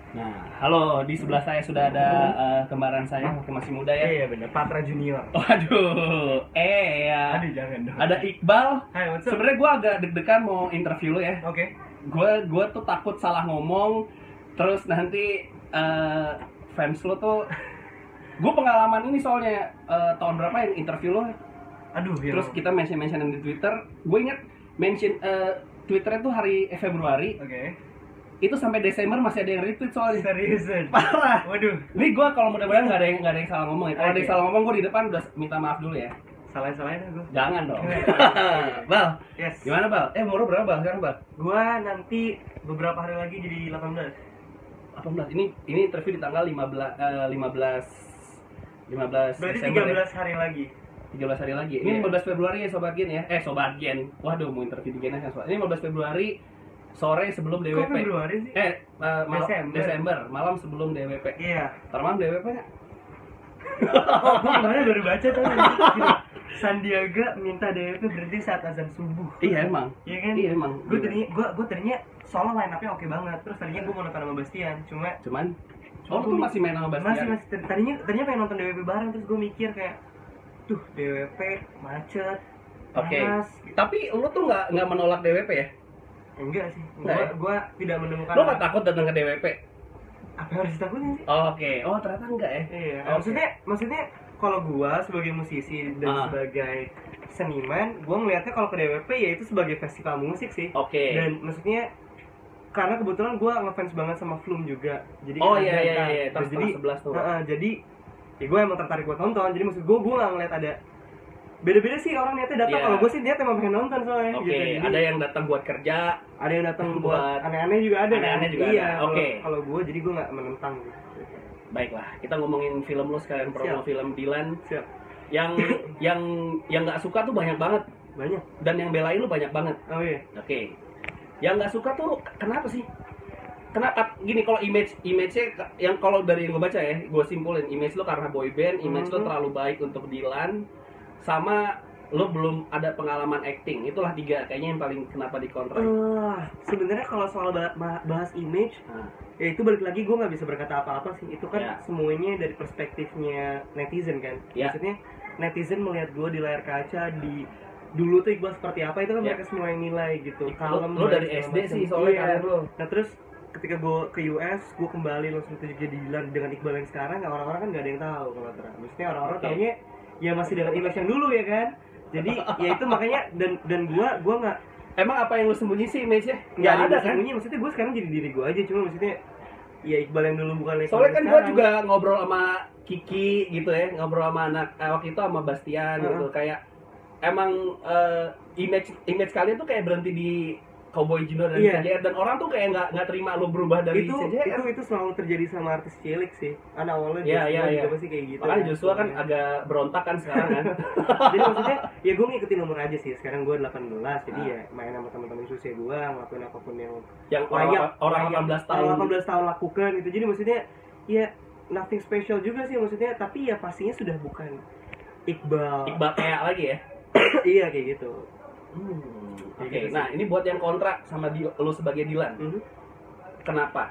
Nah, halo, di sebelah saya sudah ada kembaran saya, masih muda ya. Iya bener, Patra Junior. Waduh, ya. Aduh jangan dong. Ada Iqbal. Hai, what's up? Sebenarnya gue agak deg-degan mau interview lo ya. Oke. Gue tuh takut salah ngomong, terus nanti fans lo tuh. Gue pengalaman ini soalnya tahun berapa yang interview lo. Aduh, ya. Terus kita mention di Twitter. Gue inget mention Twitternya tuh hari Februari. Oke. Itu sampai Desember masih ada yang retweet soalnya. Seriusan? Parah. Waduh. Ini gue kalau mudah-mudahan nggak ada yang salah ngomong ya. Kalau ada yang Oke. salah ngomong gue di depan udah minta maaf dulu ya. Salahin gue. Jangan dong. Oke. Bal, Yes. gimana Bal? Umur berapa Bal sekarang Bal? Gua nanti beberapa hari lagi jadi 18. 18. Ini interview di tanggal 15 Berarti Desember 13 ya? hari lagi. 13 hari lagi. Ini Iya. 15 Februari ya Sobat Gen ya. Sobat Gen. Waduh, mau interview di Gen kan sobat. Ini 15 Februari sore sebelum Kok DWP. Februari sih? Desember, malam sebelum DWP. Iya. Ntar malam DWP nggak? Oh, gua kemarin baru baca tuh. Gini, Sandiaga minta DWP berhenti saat azan subuh. Iya emang. Iya kan? Iya emang. Gue tadinya soalnya line up-nya oke banget. Terus tadinya gue mau nonton sama Bastian, Cuman lu tuh masih main sama Bastian? masih tadinya pengen nonton DWP bareng. Terus gue mikir kayak tuh DWP macet, Oke. panas. Tapi lu tuh nggak menolak DWP ya? Enggak sih, Enggak ya? gue tidak menemukan. Lu nggak takut datang ke DWP? apa yang harus ditakutin sih? Oke. Oh ternyata enggak ya? Iya, Oke. maksudnya kalau gue sebagai musisi dan sebagai seniman, gue ngelihatnya kalau ke DWP ya itu sebagai festival musik sih. Oke. Dan maksudnya karena kebetulan gue ngefans banget sama Flume juga, jadi Oh ada iya kan. Tahun jadi 11 tuh. jadi ya gue emang tertarik buat nonton. Jadi maksud gue nggak ngeliat ada beda-beda sih orang niatnya datang. Iya. Kalau gue sih niat emang pengen nonton soalnya. Oke. Gitu. Jadi, Ada yang datang buat kerja. ada yang datang buat buat aneh-aneh juga ada. aneh-aneh juga iya, ada. Oke. Kalau gue jadi gue nggak menentang gitu. Baiklah, kita ngomongin film lu sekalian promo Siap. film Dilan. Siap. Yang nggak suka tuh banyak banget Banyak. dan yang belain lu banyak banget. Oh iya. Oke. Yang nggak suka tuh kenapa sih? Kenapa gini kalau image-nya yang kalau dari yang gue baca ya, gue simpulin image lo karena boy band, image lo terlalu baik untuk Dilan, sama lo belum ada pengalaman acting. Itulah tiga kayaknya yang paling kenapa dikontrak. Sebenarnya kalau soal bahas image, Nah, ya itu balik lagi gue nggak bisa berkata apa-apa sih. Itu kan Ya. semuanya dari perspektifnya netizen kan. Ya. Maksudnya netizen melihat gue di layar kaca dulu tuh Iqbal seperti apa, itu kan Ya. mereka semua yang nilai gitu. lo dari segala SD macam. sih soalnya Iya. karir lo. Nah terus ketika gue ke US, gue kembali langsung jadi Dilan dengan Iqbal yang sekarang. Ya orang-orang kan nggak ada yang tahu kalau terang. Maksudnya orang-orang Oke. taunya ya masih dengan image yang dulu ya kan. Jadi ya itu makanya dan gue nggak Emang apa yang lo sembunyi sih image-nya? nggak ada kan? sembunyi. Maksudnya gue sekarang jadi diri gue aja, cuma maksudnya ya Iqbal yang dulu bukan Iqbal Soalnya yang kan gue sekarang. juga ngobrol sama Kiki gitu ya, ngobrol sama anak waktu itu sama Bastian gitu, kayak emang image kalian tuh kayak berhenti di Cowboy Junior dan Iya. CJR, dan orang tuh kayak nggak terima lo berubah dari itu CJR. itu selalu terjadi sama artis cilik sih. Kan awalnya Iya, Joshua iya. juga pasti kayak gitu. Makanya Joshua kan Iya. agak berontak kan sekarang kan. Jadi maksudnya ya gue ngikutin umur aja sih. Sekarang gue 18, jadi Ah. ya main sama teman-teman usia gue, ngelakuin apapun yang Yang orang 18 tahun. 18 tahun lakukan gitu. Jadi maksudnya ya nothing special juga sih maksudnya, tapi ya pastinya sudah bukan Iqbal. Iqbal kayak lagi ya. Iya kayak gitu. Oke, gitu sih. nah ini buat yang kontrak sama lo sebagai Dilan. Mhm. Kenapa?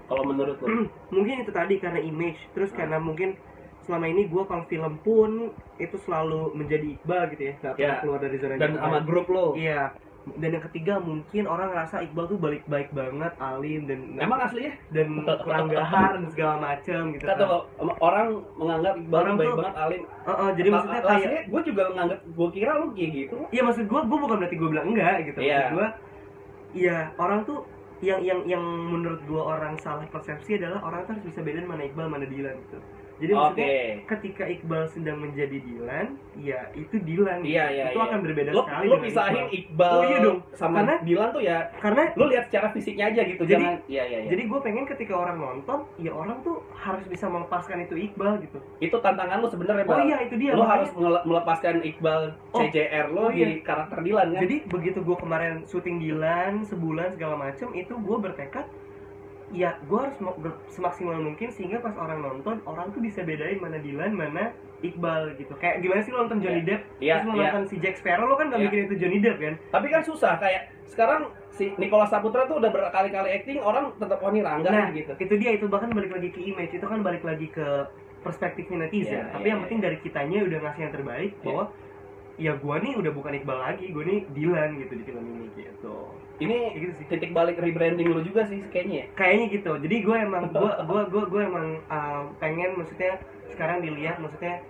Kalau menurut lo? Mungkin itu tadi karena image, terus karena mungkin selama ini gue kalau film pun itu selalu menjadi Iqbal gitu ya, nggak pernah Ya. keluar dari zona Dan nyaman. sama grup lo. Iya. Dan yang ketiga mungkin orang ngerasa Iqbal tuh baik banget, alim dan Emang aslinya? dan kurang gahar dan segala macam gitu. Kata orang menganggap Iqbal Orang baik tuh- banget alim. Jadi maksudnya kayak Aslinya gue juga menganggap, gue kira lu kayak gitu. iya maksud gue bukan berarti gue bilang enggak gitu. Iya. Maksud gue iya orang tuh yang menurut gue orang salah persepsi adalah orang tuh harus bisa bedain mana Iqbal mana Dilan gitu. Jadi maksudnya Oke. ketika Iqbal sedang menjadi Dilan, ya itu Dilan. Iya. Itu akan berbeda Lu sekali. lu dengan pisahin Iqbal Oh iya dong. sama Karena- Dilan tuh ya. Karena Lu lihat secara fisiknya aja gitu. Jadi- Jangan. Iya. jadi gue pengen ketika orang nonton, ya orang tuh harus bisa melepaskan itu Iqbal gitu. Itu tantangan lu sebenarnya, Oh Bal. iya itu dia. Lu makanya- harus melepaskan Iqbal CJR lu oh iya. di karakter Dilan kan. Jadi begitu gue kemarin syuting Dilan sebulan segala macem, itu gue bertekad ya gue harus semaksimal mungkin sehingga pas orang nonton, orang tuh bisa bedain mana Dylan, mana Iqbal gitu. Kayak gimana sih lo nonton Johnny Depp, terus lo nonton si Jack Sparrow, lo kan gak mikirin itu Johnny Depp kan? Tapi kan susah, kayak sekarang si Nicholas Saputra tuh udah berkali-kali acting, orang tetap ini Rangga gitu. Itu dia, itu bahkan balik lagi ke image, itu kan balik lagi ke perspektifnya netizen. Tapi yang penting dari kitanya udah ngasih yang terbaik, bahwa ya gue nih udah bukan Iqbal lagi, gue nih Dylan gitu di film ini gitu. Ini gitu sih. Titik balik rebranding lo juga sih kayaknya. Kayaknya gitu. Jadi gue emang gue emang pengen, maksudnya sekarang dilihat, maksudnya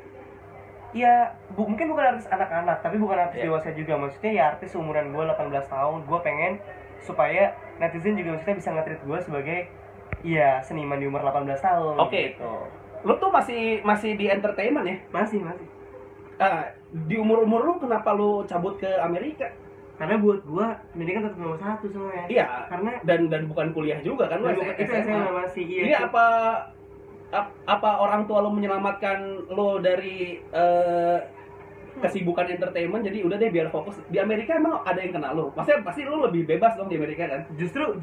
ya mungkin bukan artis anak-anak, tapi bukan artis dewasa juga. Maksudnya ya artis seumuran gue 18 tahun. Gue pengen supaya netizen juga maksudnya bisa nge-treat gue sebagai ya seniman di umur 18 tahun. Oke. Gitu. Lo tuh masih di entertainment ya? Masih. Di umur lu kenapa lu cabut ke Amerika? Karena buat gua pendidikan tetap nomor satu semuanya. Iya. Karena dan bukan kuliah juga kan lu SMA masih. Iya. Ini apa orang tua lu menyelamatkan lu dari kesibukan entertainment, jadi udah deh biar fokus di Amerika. Emang ada yang kenal lu? Maksudnya pasti lu lebih bebas dong di Amerika kan? Justru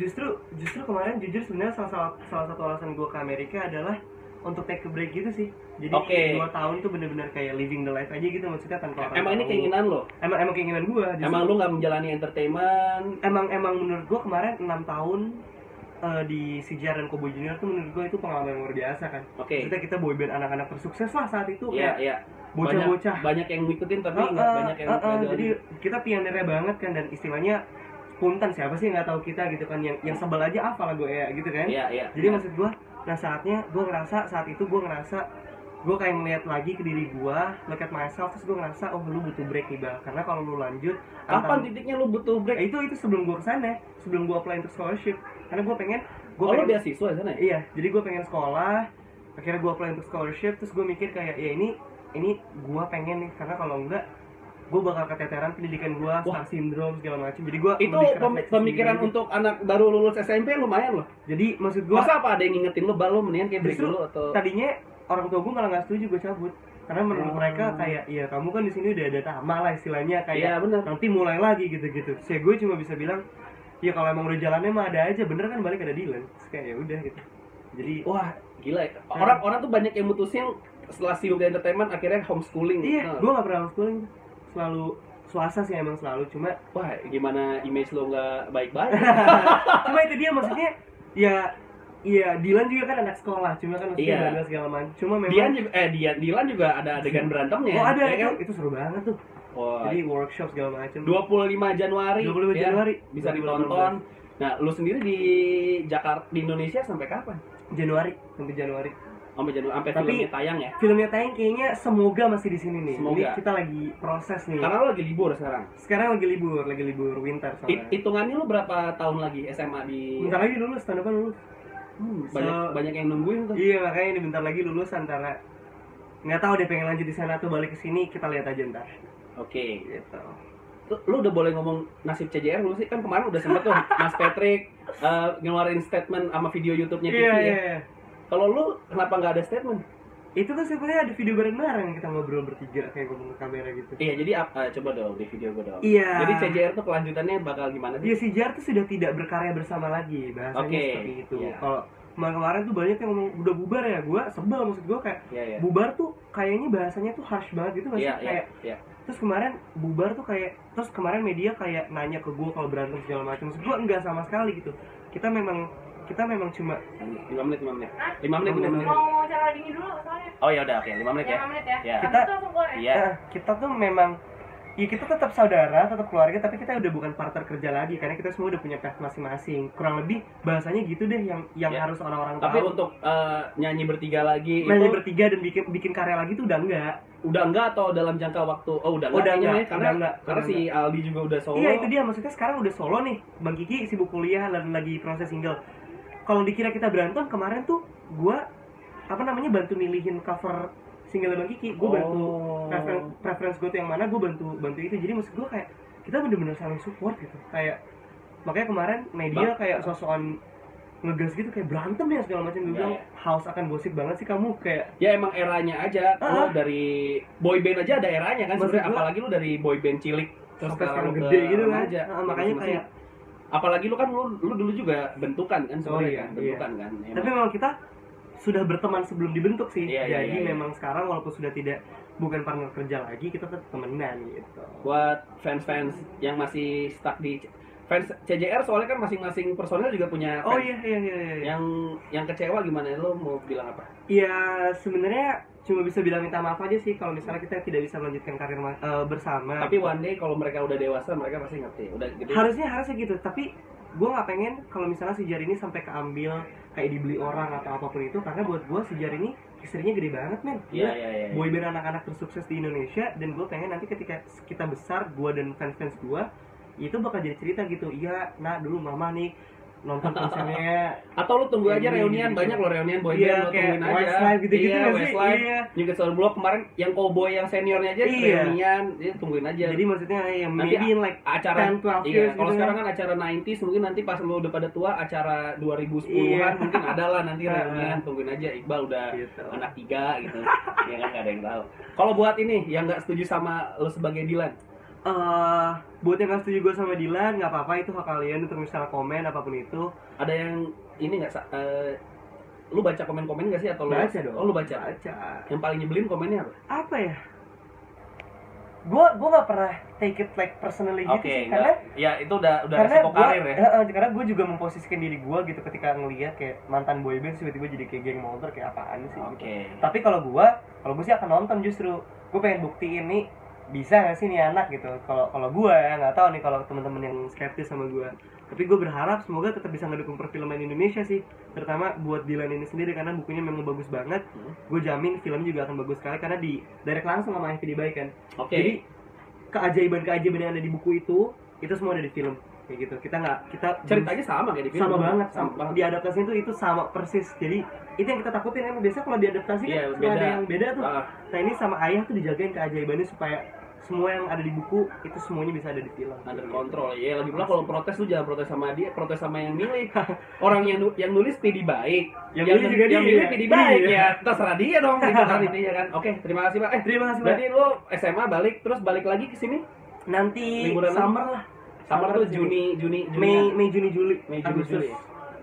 kemarin jujur sebenarnya salah satu alasan gua ke Amerika adalah untuk take a break gitu sih. Jadi 2 tahun tuh bener-bener kayak living the life aja gitu, maksudnya tanpa emang ini keinginan lo? Emang keinginan gua. Emang lu nggak menjalani entertainment? Emang menurut gua kemarin 6 tahun di CJR dan Kobo Junior tuh menurut gua itu pengalaman yang luar biasa kan. Maksudnya kita boyband anak-anak tersukses lah saat itu. Iya. Bocah-bocah banyak yang ngikutin tapi nggak banyak yang jadi kita pionirnya banget kan, dan istilahnya spontan, siapa sih yang nggak tahu kita gitu kan, yang sebel aja hafal lagu ya gitu kan. Iya. Jadi maksud gua, nah saatnya gue ngerasa, saat itu gue ngerasa gue kayak ngeliat lagi ke diri gue, look at myself, terus gue ngerasa oh lu butuh break nih Bang, karena kalau lu lanjut kapan titiknya lu butuh break? Itu sebelum gue kesana, sebelum gue apply untuk scholarship, karena gue pengen lu beasiswa di sana ya? Iya, jadi gue pengen sekolah, akhirnya gue apply untuk scholarship, terus gue mikir kayak ya ini gue pengen nih, karena kalau enggak gue bakal keteteran pendidikan gue, star syndrome segala macam. Jadi gue itu pemikiran untuk anak baru lulus SMP lumayan loh. Jadi maksud gue, masa apa ada yang ngingetin lo bal, lo mendingan kayak break dulu atau? Tadinya orang tua gue malah nggak setuju gue cabut, karena menurut mereka kayak ya kamu kan di sini udah ada tamat lah istilahnya, kayak nanti mulai lagi gitu. Saya gue cuma bisa bilang ya kalau emang udah jalannya mah ada aja, bener kan balik ada Dylan, terus kayak ya udah gitu. Jadi wah gila ya. Orang tuh banyak yang mutusin setelah sibuk di entertainment akhirnya homeschooling. Iya, gue nggak pernah homeschooling, selalu swasta sih emang selalu. Cuma wah gimana image lo nggak baik-baik. Cuma itu dia, maksudnya ya Dylan juga kan anak sekolah, cuma kan maksudnya segala macam. Cuma memang Dylan juga ada adegan berantemnya. Oh ada ya, kan? Itu seru banget tuh. Jadi workshop segala macam. 25 Januari bisa ditonton. Nah, lu sendiri di Jakarta, di Indonesia sampai kapan? Sampai Januari. Sampai filmnya tayang ya? Filmnya tayang kayaknya semoga masih di sini nih. Semoga. Ini kita lagi proses nih. Karena lo lagi libur sekarang. Sekarang lagi libur winter soalnya. Hitungannya lo berapa tahun lagi SMA di? Bentar lagi lulus, tahun depan lulus. Banyak yang nungguin tuh. Iya, makanya ini bentar lagi lulus, antara nggak tahu deh pengen lanjut di sana atau balik ke sini, kita lihat aja ntar. Oke. Gitu. Lu udah boleh ngomong nasib CJR lu sih? Kan kemarin udah sempet tuh Mas Patrick ngeluarin statement sama video YouTube-nya TV ya. Kalau lu kenapa nggak ada statement? Itu tuh sebenarnya ada video bareng-bareng, kita ngobrol bertiga kayak ngomong ke kamera gitu. Iya, jadi coba dong di video gue dong. Iya. Jadi CJR tuh kelanjutannya bakal gimana sih? Iya, CJR tuh sudah tidak berkarya bersama lagi, bahasanya seperti itu. Kalau kemarin tuh banyak yang ngomong udah bubar ya, gue sebel, maksud gue kayak bubar tuh kayaknya bahasanya tuh harsh banget gitu, maksudnya kayak terus kemarin bubar tuh kayak, terus kemarin media kayak nanya ke gue kalau berantem segala macam, maksud gue enggak sama sekali gitu. Kita memang cuma 5 menit. 5 menit. Mau cara dingin dulu soalnya. Oh ya udah, oke, 5 menit ya. 5 menit ya. Kita tuh memang kita tetap saudara, tetap keluarga, tapi kita udah bukan partner kerja lagi karena kita semua udah punya path masing-masing. Kurang lebih bahasanya gitu deh yang harus orang-orang tahu. Tapi untuk nyanyi bertiga lagi bertiga dan bikin karya lagi tuh udah enggak atau dalam jangka waktu udah enggak, karena si Aldi juga udah solo. Iya, itu dia, maksudnya sekarang udah solo nih. Bang Kiki sibuk kuliah dan lagi proses single. Kalau dikira kita berantem, kemarin tuh gua bantu milihin cover single Bang Kiki. Gue bantu preference gue tuh yang mana, gue bantu itu. Jadi maksud gue kayak kita bener-bener saling support gitu. Kayak makanya kemarin media kayak sosokan ngegas gitu, kayak berantem ya segala macam. Gue bilang house akan gosip banget sih kamu, kayak ya emang eranya aja. Lo dari boyband aja ada eranya kan sebenarnya, apalagi lo dari boyband cilik terus sekarang gede gitu kan. Makanya Apalagi lu kan lu dulu juga bentukan kan sebenarnya kan, iya. bentukan kan. Tapi memang kita sudah berteman sebelum dibentuk sih. Iya, Jadi iya. memang sekarang walaupun sudah tidak bukan partner kerja lagi, kita tetap temenan gitu. Buat fans-fans yang masih stuck di fans CJR soalnya kan masing-masing personel juga punya Oh fans. iya. Yang kecewa gimana, lo mau bilang apa? Ya sebenarnya cuma bisa bilang minta maaf aja sih kalau misalnya kita tidak bisa melanjutkan karir bersama. Tapi one day kalau mereka udah dewasa mereka pasti ngerti, udah gede. harusnya gitu, tapi gue nggak pengen kalau misalnya si Jar ini sampai keambil kayak dibeli orang atau apapun itu, karena buat gue si Jar ini historinya gede banget men. Iya. Boyband anak-anak tersukses di Indonesia, dan gue pengen nanti ketika kita besar, gue dan fans-fans gue itu bakal jadi cerita gitu. Iya, nah dulu mama nih nonton konsernya. Atau lu tunggu aja Ini, reunian, gitu. banyak loh reunian boyband, Iya, lo kayak tungguin aja. Westlife gitu-gitu Iya, nggak sih? Westlife. Iya. Juga Soul Blok kemarin yang cowboy yang seniornya aja Iya. reunian, dia tungguin aja. Jadi maksudnya ya Nanti maybe in like acara 10-12 iya, years kalau gitu sekarang ya. kan acara 90s, mungkin nanti pas lu udah pada tua acara 2010-an Iya. mungkin ada lah nanti reunian, tungguin aja. Iqbal udah Gitu. anak 3 gitu. Ya kan nggak ada yang tahu. Kalau buat ini yang nggak setuju sama lu sebagai Dilan, Buat yang gak setuju gue sama Dilan, nggak apa-apa, itu hak kalian untuk misalnya komen apapun itu. ada yang ini nggak lu baca komen-komen nggak sih atau lu Baca dong. Oh, lu baca. Baca. Yang paling nyebelin komennya apa? Apa ya? Gue nggak pernah take it like personally gitu sih, karena ya itu udah karena resiko karir ya. karena gue juga memposisikan diri gue gitu ketika ngelihat kayak mantan boyband tiba-tiba jadi kayak geng motor, kayak apaan sih gitu. Oke. Tapi kalau gue sih akan nonton, justru gue pengen buktiin nih bisa nggak sih nih anak gitu. Kalau gue ya nggak tahu nih kalau teman-teman yang skeptis sama gue, tapi gue berharap semoga tetap bisa ngedukung perfilman Indonesia sih, terutama buat Dilan ini sendiri karena bukunya memang bagus banget. Gue jamin film juga akan bagus sekali karena di direct langsung sama FPD Baik kan. Oke. Jadi keajaiban yang ada di buku itu semua ada di film kayak gitu. Kita Ceritanya sama kayak di film. sama banget, banget. di adaptasi itu sama persis. Jadi itu yang kita takutin kan, biasanya kalau diadaptasi Iya, kan suka ada beda. yang beda tuh. Ah. Nah ini sama Ayah tuh dijagain keajaibannya supaya semua yang ada di buku itu semuanya bisa ada di film. Under control. Ya lagi pula kalau protes lu jangan protes sama dia, protes sama yang milih. Orang yang nulis PD Baik, Yang milih juga yang dia. milih PD Baik Iya. ya. Terserah dia dong gitu kan intinya kan. Oke, terima kasih, Pak. Terima kasih, Pak. Berarti lu SMA balik terus balik lagi ke sini? Nanti Liburan summer lah. Summer tuh sih. Juni. Mei, Juni, Juli. Mei, Juni, Agustus. Juli.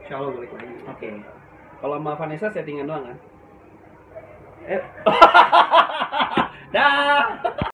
Insyaallah balik lagi. Oke. Kalau sama Vanessa settingan doang kan? Eh, Dah.